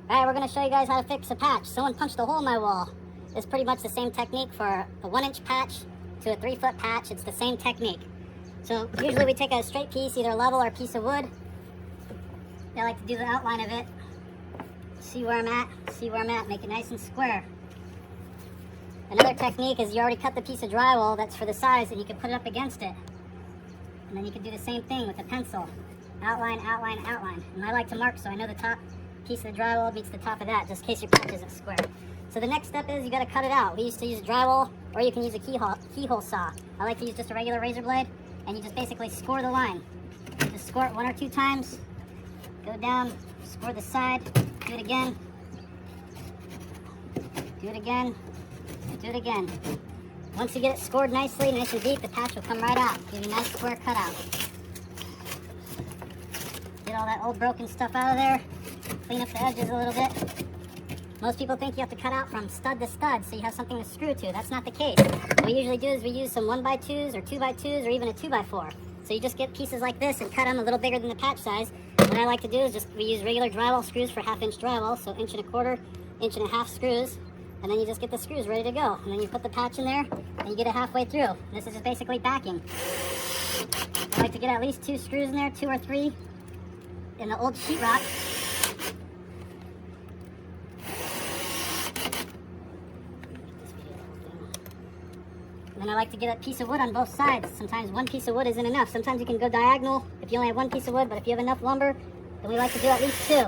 Alright, we're going to show you guys how to fix a patch. Someone punched a hole in my wall. It's pretty much the same technique for a 1-inch patch to a 3-foot patch. It's the same technique. So usually we take a straight piece, either level or a piece of wood. I like to do the outline of it. See where I'm at, make it nice and square. Another technique is you already cut the piece of drywall that's for the size and you can put it up against it. And then you can do the same thing with a pencil. Outline, outline, outline. And I like to mark so I know the top piece of the drywall meets the top of that, just in case your patch isn't square. So the next step is you gotta cut it out. We used to use drywall, or you can use a keyhole saw. I like to use just a regular razor blade, and you just basically score the line. Just score it 1 or 2 times, go down, score the side, do it again, do it again, do it again. Once you get it scored nicely, nice and deep, the patch will come right out. Give you a nice square cutout. Get all that old broken stuff out of there. Clean up the edges a little bit. Most people think you have to cut out from stud to stud so you have something to screw to. That's not the case. What we usually do is we use some 1x2s or 2x2s or even a 2x4. So you just get pieces like this and cut them a little bigger than the patch size. What I like to do is we use regular drywall screws for 1/2-inch drywall, so 1.25 1.5 screws. And then you just get the screws ready to go. And then you put the patch in there and you get it halfway through. This is just basically backing. I like to get at least 2 screws in there, 2 or 3 in the old sheetrock. And then I like to get a piece of wood on both sides. Sometimes 1 piece of wood isn't enough. Sometimes you can go diagonal if you only have 1 piece of wood, but if you have enough lumber, then we like to do at least 2.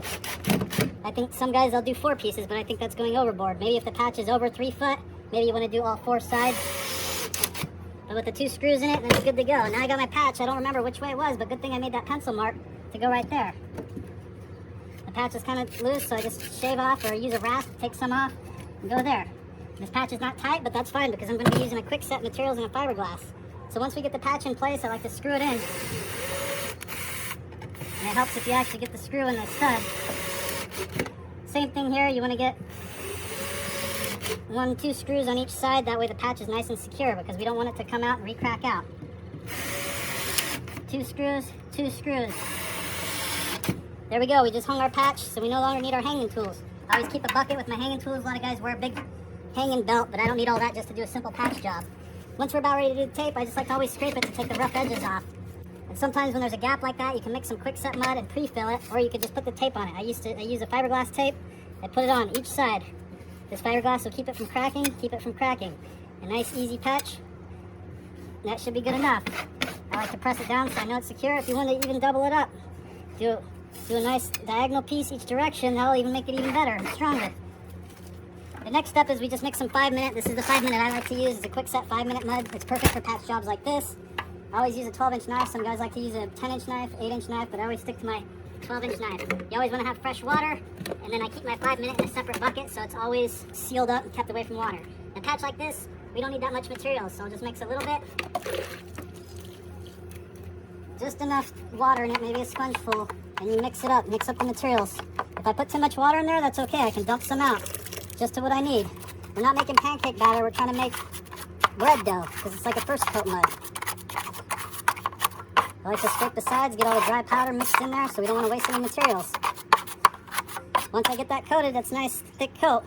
I think some guys, they'll do 4 pieces, but I think that's going overboard. Maybe if the patch is over 3 foot, maybe you want to do all 4 sides. But with the 2 screws in it, then it's good to go. Now I got my patch. I don't remember which way it was, but good thing I made that pencil mark to go right there. The patch is kind of loose, so I just shave off or use a rasp, take some off, and go there. This patch is not tight, but that's fine because I'm going to be using a quick set materials and a fiberglass. So once we get the patch in place, I like to screw it in. And it helps if you actually get the screw in the stud. Same thing here, you want to get 1, 2 screws on each side, that way the patch is nice and secure because we don't want it to come out and re-crack out. 2 screws, 2 screws. There we go, we just hung our patch, so we no longer need our hanging tools. I always keep a bucket with my hanging tools. A lot of guys wear a big hanging belt, but I don't need all that just to do a simple patch job. Once we're about ready to do the tape, I just like to always scrape it to take the rough edges off. And sometimes when there's a gap like that, you can mix some quick set mud and pre-fill it, or you could just put the tape on it. I use a fiberglass tape. I put it on each side. This fiberglass will keep it from cracking, A nice easy patch. That should be good enough. I like to press it down so I know it's secure. If you want to even double it up, do a nice diagonal piece each direction. That'll even make it even better and stronger. The next step is we just mix some 5-minute. This is the 5-minute I like to use. It's a quick set 5-minute mud. It's perfect for patch jobs like this. I always use a 12-inch knife. Some guys like to use a 10-inch knife, 8-inch knife, but I always stick to my 12-inch knife. You always want to have fresh water, and then I keep my 5-minute in a separate bucket so it's always sealed up and kept away from water. In a patch like this, we don't need that much material, so I'll just mix a little bit. Just enough water in it, maybe a sponge full, and you mix it up, mix up the materials. If I put too much water in there, that's okay. I can dump some out, just to what I need. We're not making pancake batter, we're trying to make bread dough, because it's like a first coat mud. I like to scrape the sides, get all the dry powder mixed in there, so we don't want to waste any materials. Once I get that coated, that's nice, thick coat.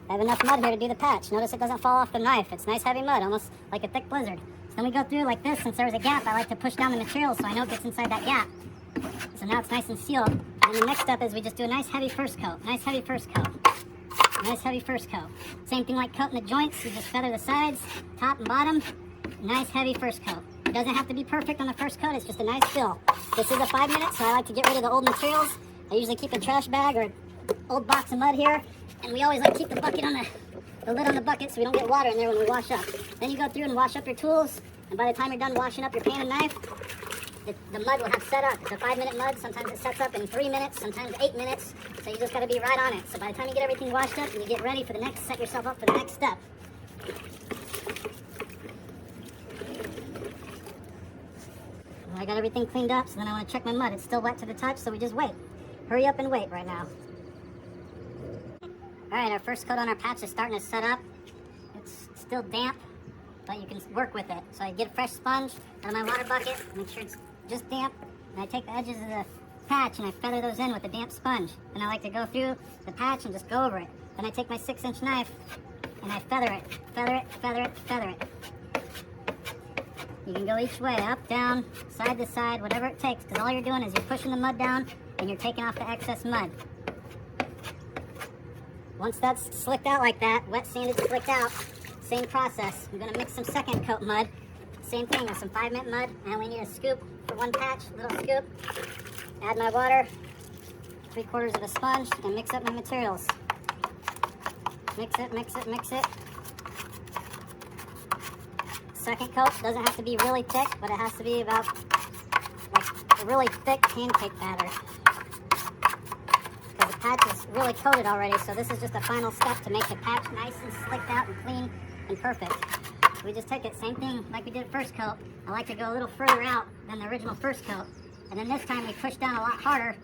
I have enough mud here to do the patch. Notice it doesn't fall off the knife. It's nice heavy mud, almost like a thick blizzard. So then we go through like this. Since there was a gap, I like to push down the material so I know it gets inside that gap. So now it's nice and sealed. And the next step is we just do a nice heavy first coat. Nice heavy first coat. Nice heavy first coat. Same thing like coating the joints. You just feather the sides, top and bottom. Nice heavy first coat. It doesn't have to be perfect on the first coat. It's just a nice fill. This is a 5-minute, so I like to get rid of the old materials. I usually keep a trash bag or an old box of mud here. And we always like to keep the bucket on the lid on the bucket so we don't get water in there when we wash up. Then you go through and wash up your tools. And by the time you're done washing up your pan and knife, the mud will have set up. It's a 5-minute mud. Sometimes it sets up in 3 minutes, sometimes 8 minutes. So you just got to be right on it. So by the time you get everything washed up and you get ready for the next, set yourself up for the next step. Well, I got everything cleaned up, so then I want to check my mud. It's still wet to the touch, so we just wait. Hurry up and wait right now. Alright, our first coat on our patch is starting to set up. It's still damp, but you can work with it. So I get a fresh sponge out of my water bucket, make sure it's just damp, and I take the edges of patch and I feather those in with a damp sponge. And I like to go through the patch and just go over it. Then I take my 6-inch knife and I feather it, feather it, feather it, feather it. You can go each way, up, down, side to side, whatever it takes, because all you're doing is you're pushing the mud down and you're taking off the excess mud. Once that's slicked out like that, wet sanded, slicked out, same process. I'm gonna mix some second coat mud. Same thing with some 5-mint mud. I only need a scoop for one patch, little scoop. Add my water, 3/4 of a sponge, and mix up my materials. Mix it, mix it, mix it. Second coat doesn't have to be really thick, but it has to be about like a really thick pancake batter. Because the patch is really coated already, so this is just a final step to make the patch nice and slicked out and clean and perfect. We just take it, same thing like we did first coat. I like to go a little further out than the original first coat. And then this time we push down a lot harder.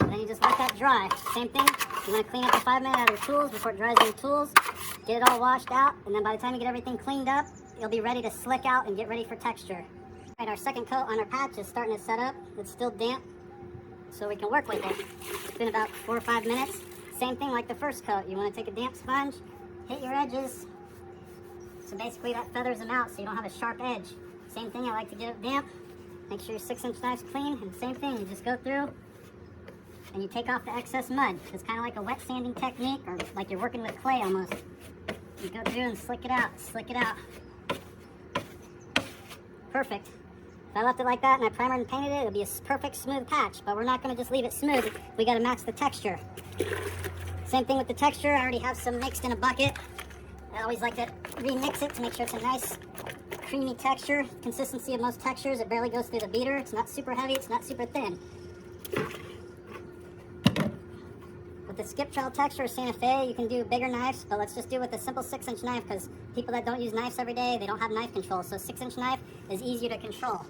And then you just let that dry. Same thing. You want to clean up the 5-mint out of your tools before it dries on your tools. Get it all washed out, and then by the time you get everything cleaned up, you'll be ready to slick out and get ready for texture. All right, our second coat on our patch is starting to set up. It's still damp, so we can work with it. It's been about 4 or 5 minutes. Same thing like the first coat. You want to take a damp sponge, hit your edges. So basically that feathers them out so you don't have a sharp edge. Same thing, I like to get it damp. Make sure your 6-inch knife's clean, and same thing, you just go through and you take off the excess mud. It's kind of like a wet sanding technique, or like you're working with clay almost. You go through and slick it out, slick it out. Perfect. If I left it like that and I primered and painted it, it'll be a perfect smooth patch, but we're not gonna just leave it smooth. We gotta match the texture. Same thing with the texture. I already have some mixed in a bucket. I always like to remix it to make sure it's a nice creamy texture. Consistency of most textures, it barely goes through the beater. It's not super heavy, it's not super thin. With the skip trowel texture or Santa Fe, you can do bigger knives, but let's just do it with a simple 6-inch knife, because people that don't use knives every day, they don't have knife control. So 6-inch knife is easier to control.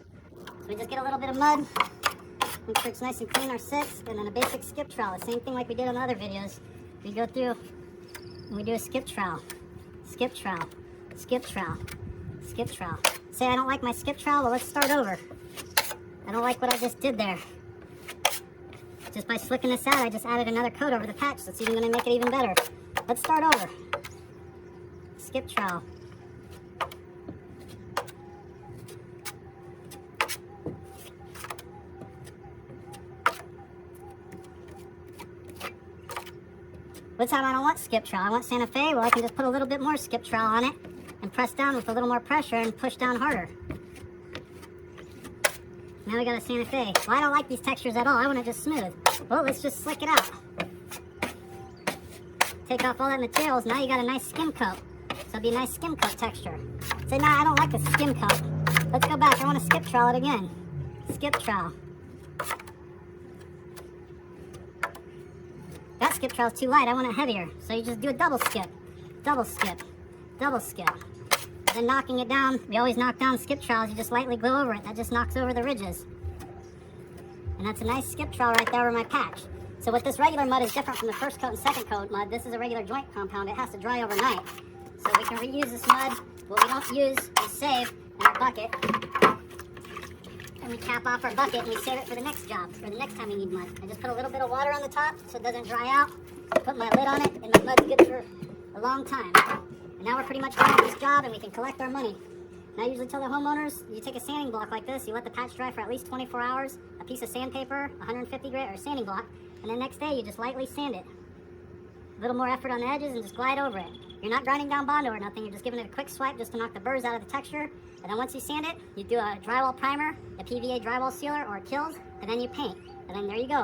So we just get a little bit of mud, make sure it's nice and clean, our 6, and then a basic skip trowel. The same thing like we did on the other videos. We go through and we do a skip trowel. Skip trowel, skip trowel, skip trowel. Say I don't like my skip trowel, well let's start over. I don't like what I just did there. Just by slicking this out, I just added another coat over the patch. That's even gonna make it even better. Let's start over. Skip trowel. This time I don't want skip trowel, I want Santa Fe. Well, I can just put a little bit more skip trowel on it and press down with a little more pressure and push down harder. Now we got a Santa Fe. Well, I don't like these textures at all. I want it just smooth. Well, let's just slick it out. Take off all that materials. Now you got a nice skim coat. So it'll be a nice skim coat texture. Say, nah, I don't like a skim coat. Let's go back. I want to skip trowel it again. Skip trowel. That skip trowel is too light. I want it heavier. So you just do a double skip. Double skip. Double skip. Then knocking it down, we always knock down skip trowels, you just lightly go over it. That just knocks over the ridges. And that's a nice skip trowel right there over my patch. So with this regular mud is different from the first coat and second coat mud. This is a regular joint compound. It has to dry overnight. So we can reuse this mud. What we don't use, we save in our bucket. And we cap off our bucket and we save it for the next job, for the next time we need mud. I just put a little bit of water on the top so it doesn't dry out. Put my lid on it and the mud's good for a long time. Now we're pretty much done with this job and we can collect our money. And I usually tell the homeowners, you take a sanding block like this, you let the patch dry for at least 24 hours, a piece of sandpaper, 150 grit or sanding block, and then next day you just lightly sand it. A little more effort on the edges and just glide over it. You're not grinding down Bondo or nothing, you're just giving it a quick swipe just to knock the burrs out of the texture. And then once you sand it, you do a drywall primer, a PVA drywall sealer or a Kills, and then you paint. And then there you go.